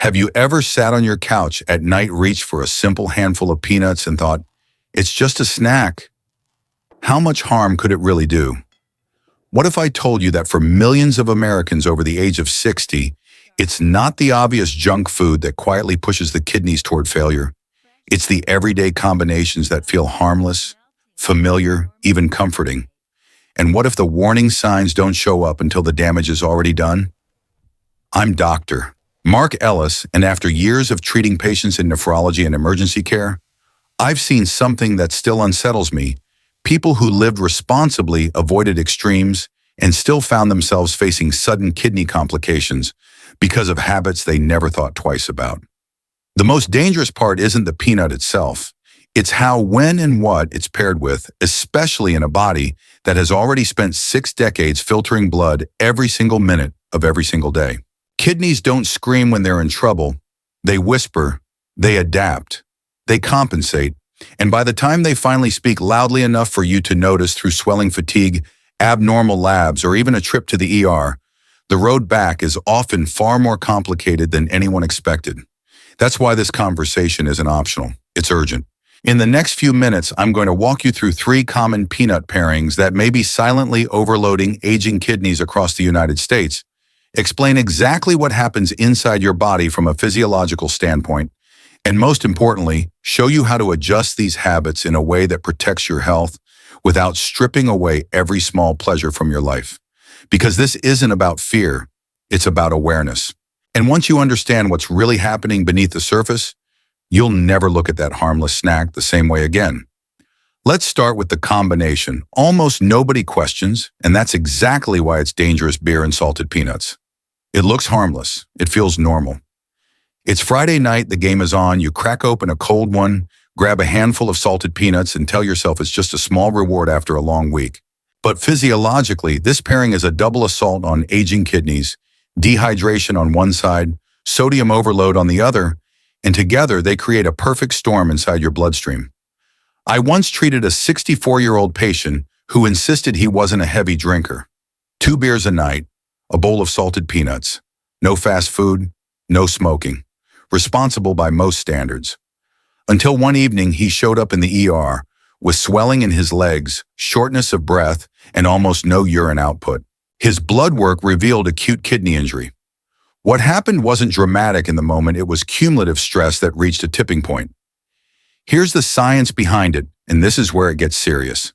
Have you ever sat on your couch at night, reached for a simple handful of peanuts and thought, it's just a snack? How much harm could it really do? What if I told you that for millions of Americans over the age of 60, it's not the obvious junk food that quietly pushes the kidneys toward failure. It's the everyday combinations that feel harmless, familiar, even comforting. And what if the warning signs don't show up until the damage is already done? I'm Dr. Mark Ellis, and after years of treating patients in nephrology and emergency care, I've seen something that still unsettles me. People who lived responsibly avoided extremes and still found themselves facing sudden kidney complications because of habits they never thought twice about. The most dangerous part isn't the peanut itself. It's how, when, and what it's paired with, especially in a body that has already spent 6 decades filtering blood every single minute of every single day. Kidneys don't scream when they're in trouble. They whisper, they adapt, they compensate, and by the time they finally speak loudly enough for you to notice through swelling fatigue, abnormal labs, or even a trip to the ER, the road back is often far more complicated than anyone expected. That's why this conversation isn't optional. It's urgent. In the next few minutes, I'm going to walk you through 3 common peanut pairings that may be silently overloading aging kidneys across the United States, explain exactly what happens inside your body from a physiological standpoint, and most importantly, show you how to adjust these habits in a way that protects your health without stripping away every small pleasure from your life. Because this isn't about fear, it's about awareness. And once you understand what's really happening beneath the surface, you'll never look at that harmless snack the same way again. Let's start with the combination almost nobody questions, and that's exactly why it's dangerous: beer and salted peanuts. It looks harmless. It feels normal. It's Friday night, the game is on, you crack open a cold one, grab a handful of salted peanuts, and tell yourself it's just a small reward after a long week. But physiologically, this pairing is a double assault on aging kidneys, dehydration on one side, sodium overload on the other, and together they create a perfect storm inside your bloodstream. I once treated a 64-year-old patient who insisted he wasn't a heavy drinker. 2 beers a night, a bowl of salted peanuts, no fast food, no smoking, responsible by most standards. Until one evening he showed up in the ER with swelling in his legs, shortness of breath, and almost no urine output. His blood work revealed acute kidney injury. What happened wasn't dramatic in the moment, it was cumulative stress that reached a tipping point. Here's the science behind it, and this is where it gets serious.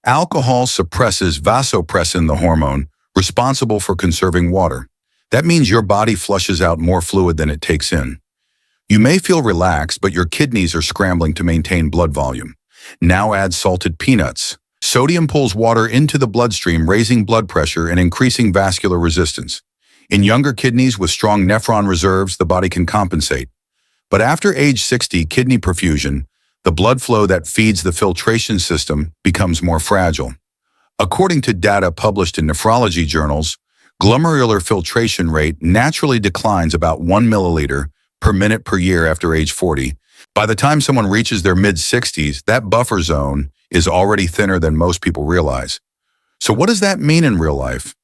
Alcohol suppresses vasopressin, the hormone responsible for conserving water. That means your body flushes out more fluid than it takes in. You may feel relaxed, but your kidneys are scrambling to maintain blood volume. Now add salted peanuts. Sodium pulls water into the bloodstream, raising blood pressure and increasing vascular resistance. In younger kidneys with strong nephron reserves, the body can compensate. But after age 60, kidney perfusion, the blood flow that feeds the filtration system, becomes more fragile. According to data published in nephrology journals, glomerular filtration rate naturally declines about 1 milliliter per minute per year after age 40. By the time someone reaches their mid-60s, that buffer zone is already thinner than most people realize. So what does that mean in real life?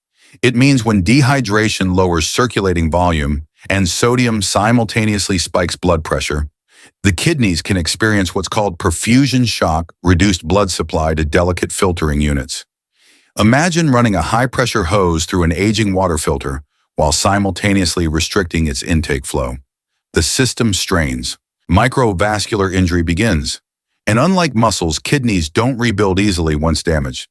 It means when dehydration lowers circulating volume and sodium simultaneously spikes blood pressure, the kidneys can experience what's called perfusion shock, reduced blood supply to delicate filtering units. Imagine running a high-pressure hose through an aging water filter while simultaneously restricting its intake flow. The system strains. Microvascular injury begins. And unlike muscles, kidneys don't rebuild easily once damaged.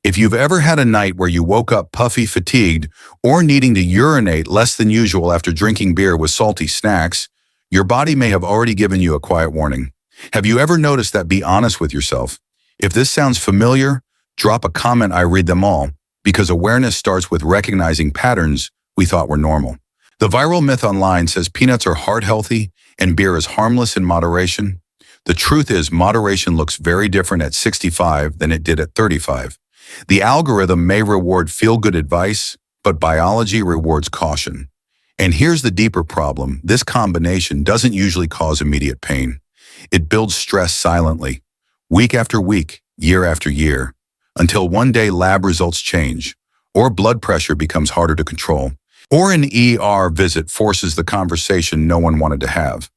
If you've ever had a night where you woke up puffy, fatigued, or needing to urinate less than usual after drinking beer with salty snacks, your body may have already given you a quiet warning. Have you ever noticed that? Be honest with yourself. If this sounds familiar, drop a comment. I read them all, because awareness starts with recognizing patterns we thought were normal. The viral myth online says peanuts are heart healthy and beer is harmless in moderation. The truth is, moderation looks very different at 65 than it did at 35. The algorithm may reward feel-good advice, but biology rewards caution. And here's the deeper problem. This combination doesn't usually cause immediate pain. It builds stress silently, week after week, year after year, until one day lab results change, or blood pressure becomes harder to control. Or an ER visit forces the conversation no one wanted to have.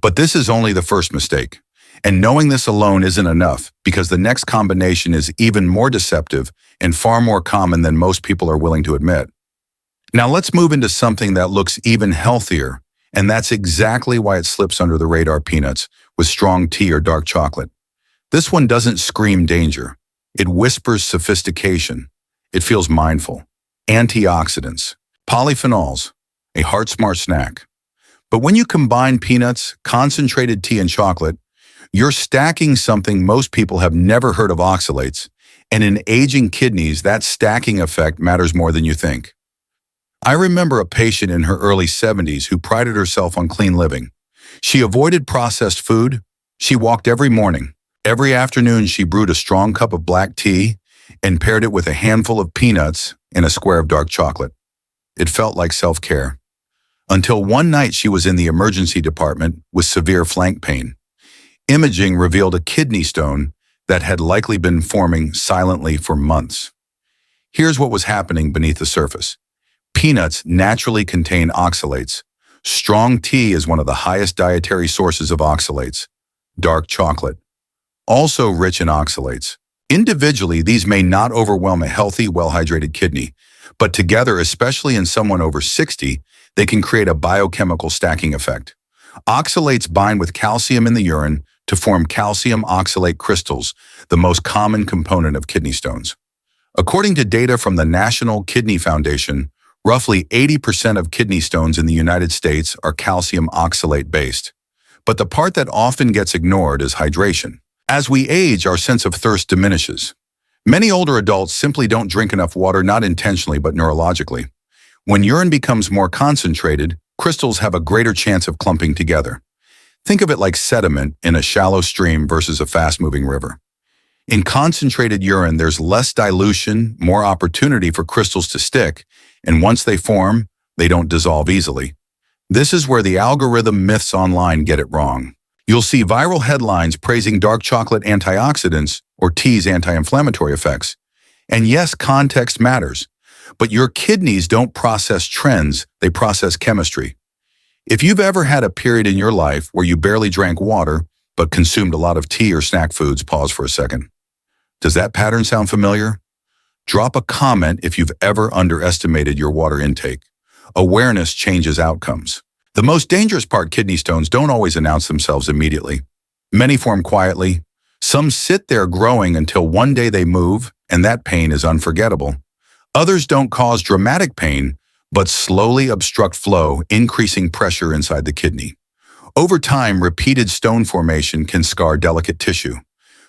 But this is only the first mistake. And knowing this alone isn't enough, because the next combination is even more deceptive and far more common than most people are willing to admit. Now let's move into something that looks even healthier, and that's exactly why it slips under the radar: peanuts with strong tea or dark chocolate. This one doesn't scream danger. It whispers sophistication. It feels mindful. Antioxidants, polyphenols, a heart-smart snack. But when you combine peanuts, concentrated tea, and chocolate, you're stacking something most people have never heard of: oxalates. And in aging kidneys, that stacking effect matters more than you think. I remember a patient in her early 70s who prided herself on clean living. She avoided processed food. She walked every morning. Every afternoon, she brewed a strong cup of black tea and paired it with a handful of peanuts and a square of dark chocolate. It felt like self-care. Until one night she was in the emergency department with severe flank pain. Imaging revealed a kidney stone that had likely been forming silently for months. Here's what was happening beneath the surface. Peanuts naturally contain oxalates. Strong tea is one of the highest dietary sources of oxalates. Dark chocolate, also rich in oxalates. Individually, these may not overwhelm a healthy, well-hydrated kidney, but together, especially in someone over 60, they can create a biochemical stacking effect. Oxalates bind with calcium in the urine to form calcium oxalate crystals, the most common component of kidney stones. According to data from the National Kidney Foundation, roughly 80% of kidney stones in the United States are calcium oxalate based. But the part that often gets ignored is hydration. As we age, our sense of thirst diminishes. Many older adults simply don't drink enough water, not intentionally but neurologically. When urine becomes more concentrated, crystals have a greater chance of clumping together. Think of it like sediment in a shallow stream versus a fast-moving river. In concentrated urine, there's less dilution, more opportunity for crystals to stick, and once they form, they don't dissolve easily. This is where the algorithm myths online get it wrong. You'll see viral headlines praising dark chocolate antioxidants or tea's anti-inflammatory effects. And yes, context matters, but your kidneys don't process trends, they process chemistry. If you've ever had a period in your life where you barely drank water, but consumed a lot of tea or snack foods, pause for a second. Does that pattern sound familiar? Drop a comment if you've ever underestimated your water intake. Awareness changes outcomes. The most dangerous part: kidney stones don't always announce themselves immediately. Many form quietly. Some sit there growing until one day they move, and that pain is unforgettable. Others don't cause dramatic pain, but slowly obstruct flow, increasing pressure inside the kidney. Over time, repeated stone formation can scar delicate tissue.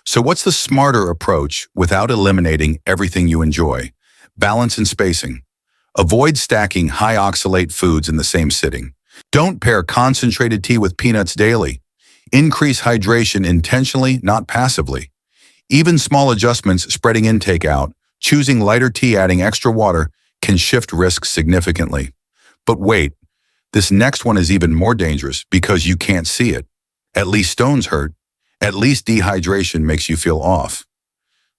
So what's the smarter approach without eliminating everything you enjoy? Balance and spacing. Avoid stacking high oxalate foods in the same sitting. Don't pair concentrated tea with peanuts daily. Increase hydration intentionally, not passively. Even small adjustments, spreading intake out, choosing lighter tea, adding extra water, can shift risks significantly. But wait, this next one is even more dangerous because you can't see it. At least stones hurt. At least dehydration makes you feel off.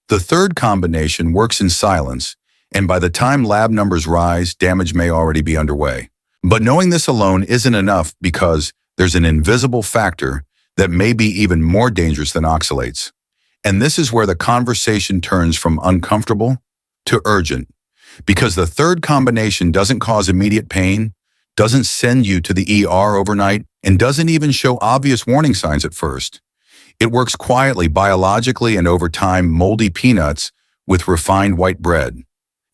The third combination works in silence, and by the time lab numbers rise, damage may already be underway. But knowing this alone isn't enough, because there's an invisible factor that may be even more dangerous than oxalates. And this is where the conversation turns from uncomfortable to urgent, because the third combination doesn't cause immediate pain, doesn't send you to the ER overnight, and doesn't even show obvious warning signs at first. It works quietly, biologically, and over time: moldy peanuts with refined white bread.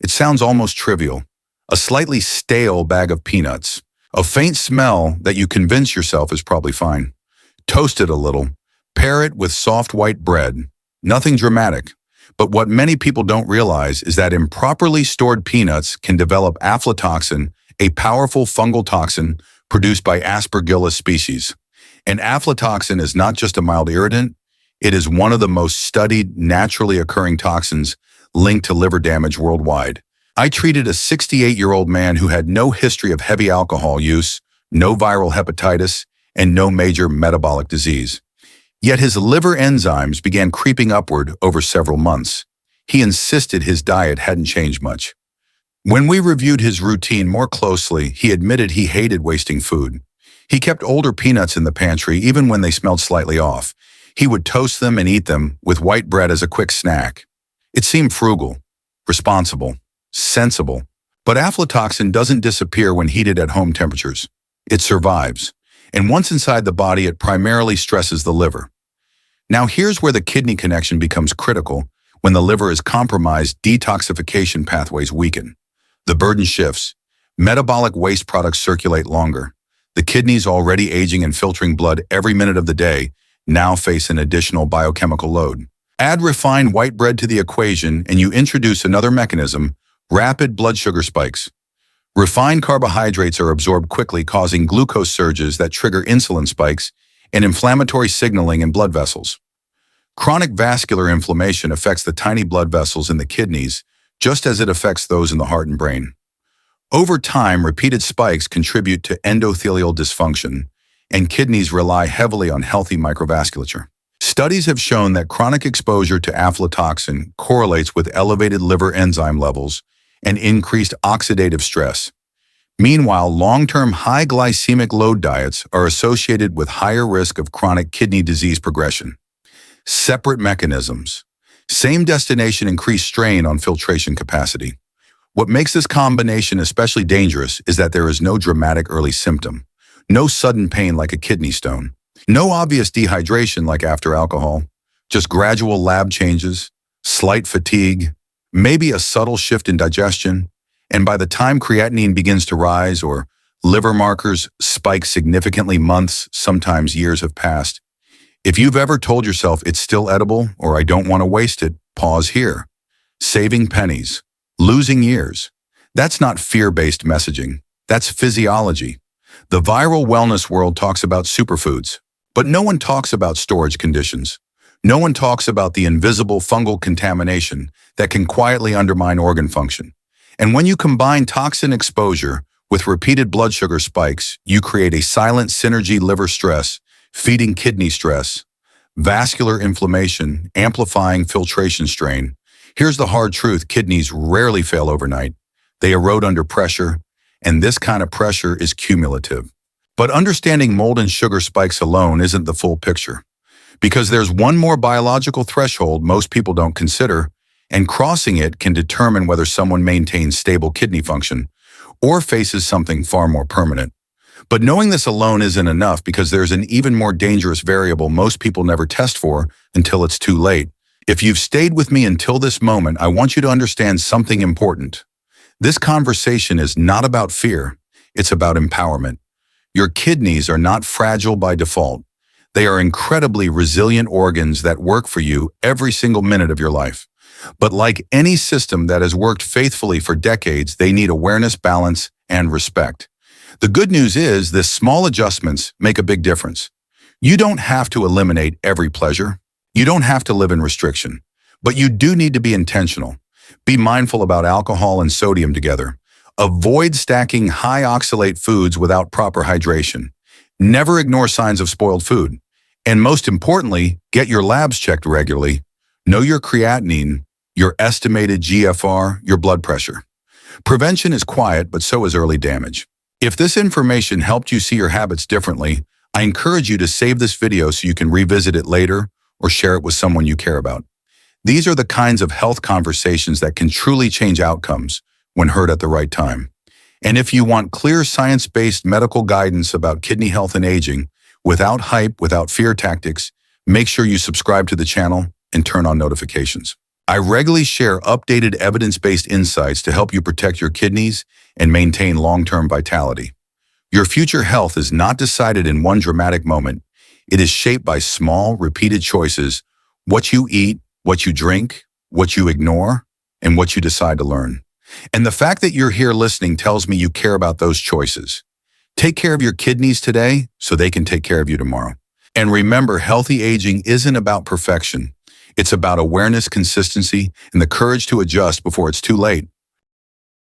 It sounds almost trivial. A slightly stale bag of peanuts. A faint smell that you convince yourself is probably fine. Toast it a little. Pair it with soft white bread. Nothing dramatic. But what many people don't realize is that improperly stored peanuts can develop aflatoxin, a powerful fungal toxin produced by Aspergillus species. And aflatoxin is not just a mild irritant, it is one of the most studied, naturally occurring toxins linked to liver damage worldwide. I treated a 68-year-old man who had no history of heavy alcohol use, no viral hepatitis, and no major metabolic disease. Yet his liver enzymes began creeping upward over several months. He insisted his diet hadn't changed much. When we reviewed his routine more closely, he admitted he hated wasting food. He kept older peanuts in the pantry even when they smelled slightly off. He would toast them and eat them with white bread as a quick snack. It seemed frugal, responsible, sensible. But aflatoxin doesn't disappear when heated at home temperatures. It survives. And once inside the body, it primarily stresses the liver. Now here's where the kidney connection becomes critical. When the liver is compromised, detoxification pathways weaken. The burden shifts. Metabolic waste products circulate longer. The kidneys, already aging and filtering blood every minute of the day, now face an additional biochemical load. Add refined white bread to the equation and you introduce another mechanism: rapid blood sugar spikes. Refined carbohydrates are absorbed quickly, causing glucose surges that trigger insulin spikes and inflammatory signaling in blood vessels. Chronic vascular inflammation affects the tiny blood vessels in the kidneys, just as it affects those in the heart and brain. Over time, repeated spikes contribute to endothelial dysfunction, and kidneys rely heavily on healthy microvasculature. Studies have shown that chronic exposure to aflatoxin correlates with elevated liver enzyme levels and increased oxidative stress. Meanwhile, long-term high glycemic load diets are associated with higher risk of chronic kidney disease progression. Separate mechanisms. Same destination, increased strain on filtration capacity. What makes this combination especially dangerous is that there is no dramatic early symptom, no sudden pain like a kidney stone, no obvious dehydration like after alcohol, just gradual lab changes, slight fatigue, maybe a subtle shift in digestion, and by the time creatinine begins to rise or liver markers spike significantly, months, sometimes years have passed. If you've ever told yourself it's still edible or I don't want to waste it, pause here. Saving pennies, losing years. That's not fear-based messaging. That's physiology. The viral wellness world talks about superfoods, but no one talks about storage conditions. No one talks about the invisible fungal contamination that can quietly undermine organ function. And when you combine toxin exposure with repeated blood sugar spikes, you create a silent synergy: liver stress, feeding kidney stress, vascular inflammation, amplifying filtration strain. Here's the hard truth: kidneys rarely fail overnight. They erode under pressure, and this kind of pressure is cumulative. But understanding mold and sugar spikes alone isn't the full picture, because there's one more biological threshold most people don't consider, and crossing it can determine whether someone maintains stable kidney function or faces something far more permanent. But knowing this alone isn't enough, because there's an even more dangerous variable most people never test for until it's too late. If you've stayed with me until this moment, I want you to understand something important. This conversation is not about fear, it's about empowerment. Your kidneys are not fragile by default. They are incredibly resilient organs that work for you every single minute of your life. But like any system that has worked faithfully for decades, they need awareness, balance, and respect. The good news is this: small adjustments make a big difference. You don't have to eliminate every pleasure. You don't have to live in restriction. But you do need to be intentional. Be mindful about alcohol and sodium together. Avoid stacking high oxalate foods without proper hydration. Never ignore signs of spoiled food. And most importantly, get your labs checked regularly. Know your creatinine, your estimated GFR, your blood pressure. Prevention is quiet, but so is early damage. If this information helped you see your habits differently, I encourage you to save this video so you can revisit it later or share it with someone you care about. These are the kinds of health conversations that can truly change outcomes when heard at the right time. And if you want clear science-based medical guidance about kidney health and aging, without hype, without fear tactics, make sure you subscribe to the channel and turn on notifications. I regularly share updated evidence-based insights to help you protect your kidneys and maintain long-term vitality. Your future health is not decided in one dramatic moment. It is shaped by small, repeated choices: what you eat, what you drink, what you ignore, and what you decide to learn. And the fact that you're here listening tells me you care about those choices. Take care of your kidneys today so they can take care of you tomorrow. And remember, healthy aging isn't about perfection. It's about awareness, consistency, and the courage to adjust before it's too late.